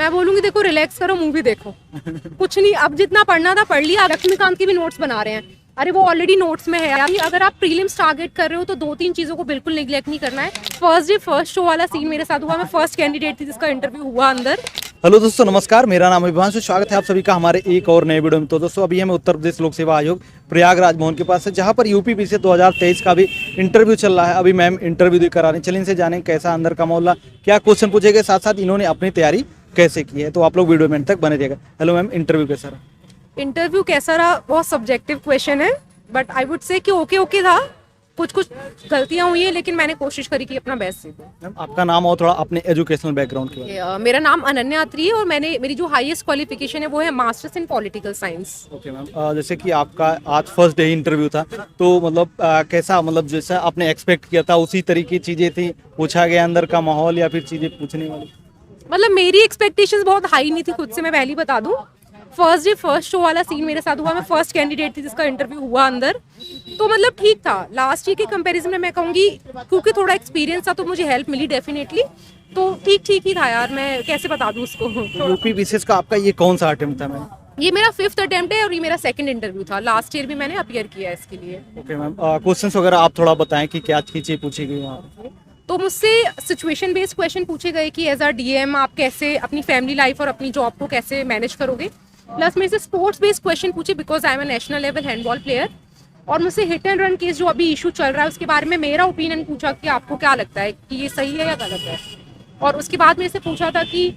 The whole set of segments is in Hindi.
मैं बोलूंगी देखो रिलैक्स करो, मूवी देखो। कुछ नहीं, अब जितना पढ़ना था पढ़ लिया। लक्ष्मीकांत के भी नोट्स बना रहे हैं, अरे वो ऑलरेडी नोट्स में है। अगर आप प्रीलिम्स टारगेट कर रहे हो तो 2-3 चीजों को बिल्कुल निगलेक्ट नहीं करना है। फर्स्ट डे फर्स्ट शो वाला सीन मेरे साथ हुआ। मैं फर्स्ट कैंडिडेट थी जिसका इंटरव्यू हुआ अंदर। हेलो दोस्तों, नमस्कार। मेरा नाम है विभांशु। स्वागत है आप सभी का हमारे एक और नए वीडियो में। तो दोस्तों अभी हमें उत्तर प्रदेश लोक सेवा आयोग प्रयागराज भवन के पास है, जहां पर यूपीपीसी 2023 का भी इंटरव्यू चल रहा है। अभी मैम इंटरव्यू दी करा रही। चलिए इनसे जानें कैसा अंदर का मामला, क्या क्वेश्चन पूछे गए, साथ साथ इन्होंने अपनी तैयारी कैसे की है। तो आप लोग वीडियो में अंत तक बने रहिएगा। हेलो मैम, इंटरव्यू कैसा रहा? इंटरव्यू कैसा रहा? बहुत सब्जेक्टिव क्वेश्चन है, बट आई वुड से कि ओके था। कुछ गलतियां हुई है, लेकिन मैंने कोशिश करी कि अपना बेस्ट दूं। मैम आपका नाम और थोड़ा अपने एजुकेशनल बैकग्राउंड के बारे मेरा नाम अनन्या अत्री है और मेरी जो हाईएस्ट क्वालिफिकेशन है वो है मास्टर्स इन पॉलिटिकल साइंस। में। ओके मैम, जैसे कि आपका आज फर्स्ट डे इंटरव्यू था, तो मतलब कैसा, मतलब जैसा आपने एक्सपेक्ट किया था उसी तरीके की चीजें थी, पूछा गया अंदर का माहौल या फिर चीजें पूछने वाली? मतलब मेरी एक्सपेक्टेशंस बहुत हाई नहीं थी खुद से, मैं पहले बता दूं। फर्स्ट डे फर्स्ट शो वाला सीन मेरे साथ हुआ। मैं फर्स्ट कैंडिडेट थी जिसका इंटरव्यू हुआ अंदर, तो मतलब ठीक था। लास्ट ईयर के कंपैरिजन में मैं कहूँगी, क्योंकि थोड़ा एक्सपीरियंस था तो मुझे हेल्प मिली डेफिनेटली। तो ठीक ही था यार, मैं कैसे बता दूं उसको। यूपीपीसी का आपका ये कौन सा अटेम्प्ट था मैम? ये मेरा 5th अटेम्प्ट है और ये मेरा 2nd इंटरव्यू था। लास्ट ईयर भी मैंने अपीयर किया है इसके लिए। ओके मैम, क्वेश्चंस वगैरह आप थोड़ा बताएं कि क्या चीजें पूछी गई वहाँ पे? तो मुझसे सिचुएशन बेस्ड क्वेश्चन पूछे गए कि एज अ डीएम आप कैसे अपनी फैमिली लाइफ और अपनी जॉब को कैसे मैनेज करोगे। प्लस मेरे से स्पोर्ट्स बेस्ड क्वेश्चन पूछे, because I am a national level handball player. और मुझसे हिट एंड रन केस जो अभी इशू चल रहा है उसके बारे में मेरा ओपिनियन पूछा कि आपको क्या लगता है कि ये सही है या गलत है। और उसके बाद मेरे से पूछा था कि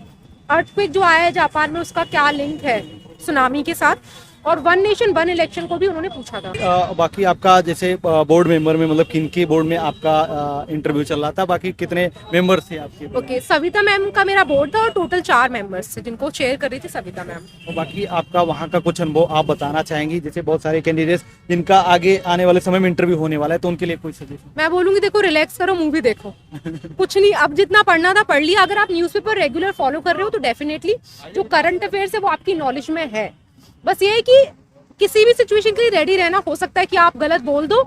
अर्थक्वेक जो आया है जापान में उसका क्या लिंक है सुनामी के साथ। और वन नेशन वन इलेक्शन को भी उन्होंने पूछा था। बाकी आपका जैसे बोर्ड मेंबर में, मतलब किन के बोर्ड में आपका इंटरव्यू चल रहा था, बाकी कितने मेंबर्स थे आपके? ओके, सविता मैम का मेरा बोर्ड था और टोटल 4 मेंबर्स थे जिनको चेयर कर रही थी सविता मैम। और बाकी आपका वहाँ का कुछ अनुभव आप बताना चाहेंगी? जैसे बहुत सारे कैंडिडेट्स जिनका आगे आने वाले समय में इंटरव्यू होने वाला है, तो उनके लिए कोई सजेशन? मैं बोलूंगी देखो रिलैक्स करो, मूवी देखो। कुछ नहीं, अब जितना पढ़ना था पढ़ लिया। अगर आप न्यूज़पेपर रेगुलर फॉलो कर रहे हो तो डेफिनेटली जो करंट अफेयर्स है वो आपकी नॉलेज में है। बस ये है कि किसी भी सिचुएशन के लिए रेडी रहना। हो सकता है कि आप गलत बोल दो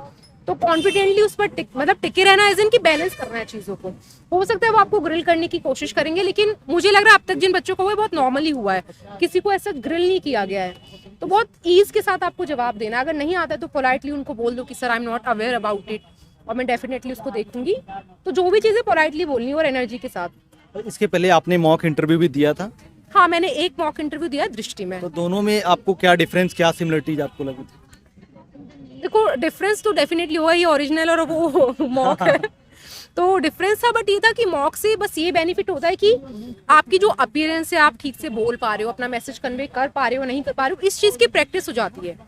तो कॉन्फिडेंटली उस पर टिके रहना, एज इन की बैलेंस करना है चीजों को। हो सकता है वो आपको ग्रिल करने की कोशिश करेंगे, लेकिन मुझे लग रहा है अब तक जिन बच्चों को हुआ है बहुत नॉर्मली हुआ है, किसी को ऐसा ग्रिल नहीं किया गया है। तो बहुत ईज के साथ आपको जवाब देना है। अगर नहीं आता है तो पोलाइटली उनको बोल दो कि sir I am not aware about it, और मैं डेफिनेटली उसको देखूंगी। तो जो भी चीजें पोलाइटली बोलनी और एनर्जी के साथ। इसके पहले आपने मॉक इंटरव्यू भी दिया था? हाँ, मैंने एक मॉक इंटरव्यू दिया दृष्टि में। तो दोनों में आपको क्या डिफरेंस, क्या सिमिलरिटीज आपको लगी थी? देखो डिफरेंस तो डेफिनेटली हुआ, ये ओरिजिनल और वो मॉक है। तो डिफरेंस था, बट ये था कि मॉक से बस ये बेनिफिट होता है कि आपकी जो अपीयरेंस है, आप ठीक से बोल पा रहे हो, अपना मैसेज कन्वे कर पा रहे हो, नहीं कर पा रहे हो, इस चीज़ की प्रैक्टिस हो जाती है।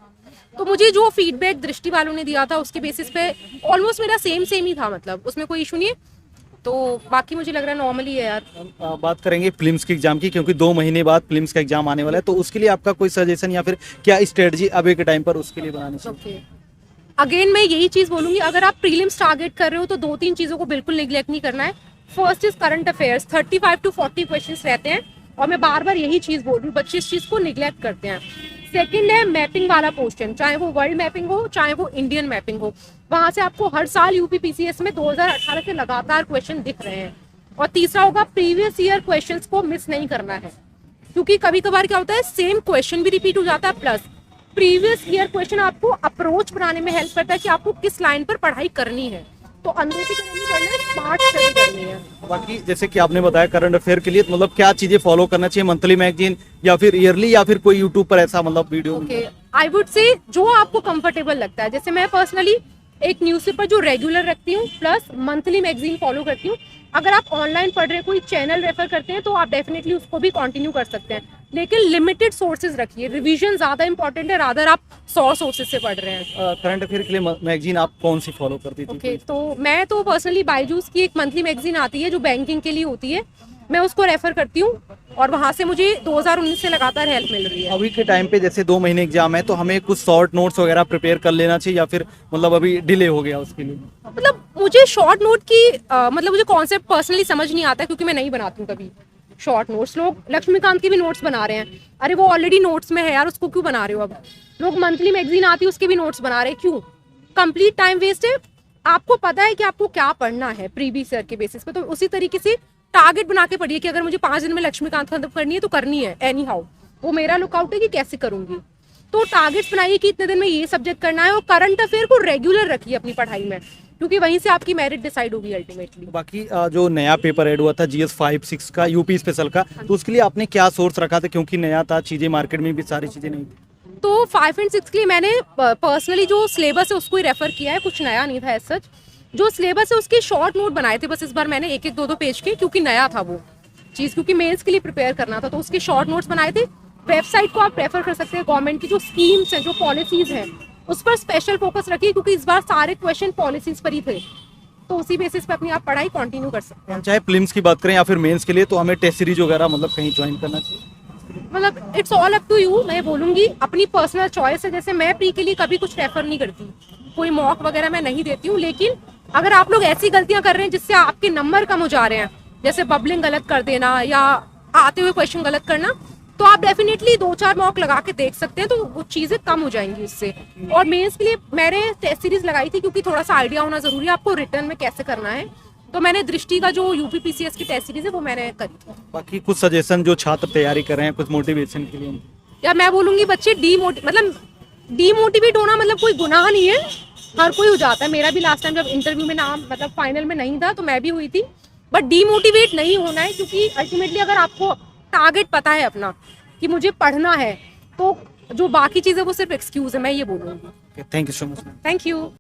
तो मुझे जो फीडबैक दृष्टि वालों ने दिया था उसके बेसिस पे ऑलमोस्ट मेरा सेम ही था, मतलब उसमें कोई इशू नहीं है। तो बाकी मुझे लग रहा है नॉर्मली है यार। बात करेंगे फिल्म्स के एग्जाम की, क्योंकि 2 महीने बाद फिल्म्स का एग्जाम आने वाला है, तो उसके लिए आपका कोई सजेशन या फिर क्या स्ट्रेटजी अभी के टाइम पर उसके लिए बनानी चाहिए? अगेन मैं यही चीज बोलूंगी, अगर आप प्रीलिम्स टारगेट कर रहे हो तो 2-3 चीजों को बिल्कुल निगलेक्ट नहीं करना है। First is current affairs, 35 to 40 questions रहते हैं, और मैं बार बार यही चीज बोल रही हूँ, बच्चे इस चीज को निगलेक्ट करते हैं। सेकंड है मैपिंग वाला क्वेश्चन, चाहे वो वर्ल्ड मैपिंग हो चाहे वो इंडियन मैपिंग हो। वहां से आपको हर साल यूपीपीसीएस में 2018 के लगातार क्वेश्चन दिख रहे हैं। और तीसरा होगा प्रीवियस ईयर क्वेश्चंस को मिस नहीं करना है, क्योंकि कभी कभार क्या होता है सेम क्वेश्चन भी रिपीट हो जाता है। प्लस प्रीवियस ईयर क्वेश्चन आपको अप्रोच बनाने में हेल्प करता है कि आपको किस लाइन पर पढ़ाई करनी है। तो अंदर की तरह नहीं पढ़ना है, स्मार्ट स्टडी करनी है। बाकी जैसे कि आपने बताया करंट अफेयर के लिए, मतलब क्या चीजें फॉलो करना चाहिए? मंथली मैगजीन या फिर ईयरली या फिर कोई यूट्यूब पर ऐसा मतलब video? Okay, I would say जो आपको कंफर्टेबल लगता है। जैसे मैं पर्सनली एक न्यूज़पेपर जो रेगुलर रखती हूँ, प्लस मंथली मैगजीन फॉलो करती हूँ। अगर आप ऑनलाइन पढ़ रहे कोई चैनल रेफर करते हैं तो आप डेफिनेटली उसको भी कंटिन्यू कर सकते हैं, लेकिन लिमिटेड सोर्सेज रखिए। रिवीजन ज्यादा इंपॉर्टेंट है, रादर आप 100 सोर्सेज से पढ़ रहे हैं। करंट अफेयर के लिए मैगजीन आप कौन सी फॉलो करती थी? ओके, तो मैं तो पर्सनली बायजूस की एक मंथली मैगजीन आती है जो बैंकिंग के लिए होती है, मैं उसको रेफर करती हूँ, और वहां से मुझे 2019 से लगातार हेल्प मिल रही है। अभी के टाइम पे जैसे 2 महीने एग्जाम है, तो हमें कुछ शॉर्ट नोट्स वगैरह प्रिपेयर कर लेना चाहिए या फिर मतलब अभी डिले हो गया उसके लिए? मतलब मुझे शॉर्ट नोट की मतलब मुझे कॉन्सेप्ट पर्सनली समझ नहीं आता, क्योंकि मैं नहीं बनाती हूँ कभी शॉर्ट नोट्स। लोग लक्ष्मीकांत के भी नोट्स बना रहे हैं, अरे वो ऑलरेडी नोट्स में है यार, उसको क्यों बना रहे हो? अब लोग मंथली मैगजीन आती है उसके भी नोट्स बना रहे हैं, क्यों? कंप्लीट टाइम वेस्ट है। आपको पता है कि आपको क्या पढ़ना है प्रीवियस ईयर के बेसिस पे, तो उसी तरीके से टारगेट बना के पढ़िए कि अगर मुझे 5 दिन में लक्ष्मीकांत खत्म करनी है तो करनी है एनी हाउ। वो मेरा लुकआउट है कि कैसे करूंगी। तो टारगेट्स बनाइए कि इतने दिन में ये सब्जेक्ट करना है, और करंट अफेयर को रेगुलर रखिए अपनी पढ़ाई में, क्योंकि वहीं से आपकी मेरिट डिसाइड होगी अल्टीमेटली। बाकी जो नया पेपर ऐड हुआ था GS 5-6 का, यूपी स्पेशल का, तो उसके लिए आपने क्या सोर्स रखा था, क्योंकि नया था, चीज़ें मार्केट में भी सारी चीज़ें नहीं थी। तो 5 और 6 के लिए मैंने पर्सनली जो सिलेबस है उसको ही रेफर किया है, कुछ नया नहीं था एज सच। जो सिलेबस है उसके शॉर्ट नोट बनाए थे बस इस बार मैंने, 1-1, 2-2 पेज के, क्योंकि नया था वो चीज़, क्योंकि मेंस के लिए प्रिपेयर करना था, तो उसके शॉर्ट नोट्स बनाए थे। वेबसाइट को आप रेफर कर सकते हैं, गवर्नमेंट की जो स्कीम्स हैं, जो पॉलिसीज़ हैं, उस पर स्पेशल फोकस रखिए, क्योंकि इस बार सारे क्वेश्चन पॉलिसीज़ पर ही थे। तो उसी बेसिस पे अपनी आप पढ़ाई कंटिन्यू कर सकते हैं। चाहे प्रीलिम्स की बात करें या फिर मेंस के लिए, तो हमें टेस्ट सीरीज वगैरह मतलब कहीं ज्वाइन करना चाहिए। मतलब it's all up to you, मैं बोलूँगी अपनी पर्सनल चॉइस है। जैसे मैं प्री के लिए कभी कुछ रेफर नहीं करती, कोई मॉक वगैरह मैं नहीं देती हूँ, लेकिन अगर आप लोग ऐसी गलतियाँ कर रहे हैं जिससे आपके नंबर कम हो जा रहे हैं, जैसे बबलिंग गलत कर देना या आते हुए क्वेश्चन गलत करना, तो आप डेफिनेटली 2-4 मॉक लगा के देख सकते हैं, तो वो चीज़ें कम हो जाएंगी इससे। और मेंस के लिए मैंने टेस्ट सीरीज लगाई थी, क्योंकि थोड़ा सा आइडिया होना जरूरी है आपको रिटर्न में कैसे करना है। तो मैंने दृष्टि का जो यूपीपीसीएस की टेस्ट सीरीज है वो मैंने करी थी। बाकी कुछ सजेशन जो छात्र तैयारी कर रहे हैं, कुछ मोटिवेशन के लिए। या मैं बोलूँगी बच्चे डीमोटिवेट होना मतलब कोई गुनाह नहीं है, हर कोई हो जाता है। मेरा भी लास्ट टाइम जब इंटरव्यू में नाम मतलब फाइनल में नहीं था तो मैं भी हुई थी, बट डीमोटिवेट नहीं होना है, क्योंकि अल्टीमेटली अगर आपको टारगेट पता है अपना कि मुझे पढ़ना है, तो जो बाकी चीज़ें वो सिर्फ एक्सक्यूज है, मैं ये बोलूँगी। Thank you so much. Thank you.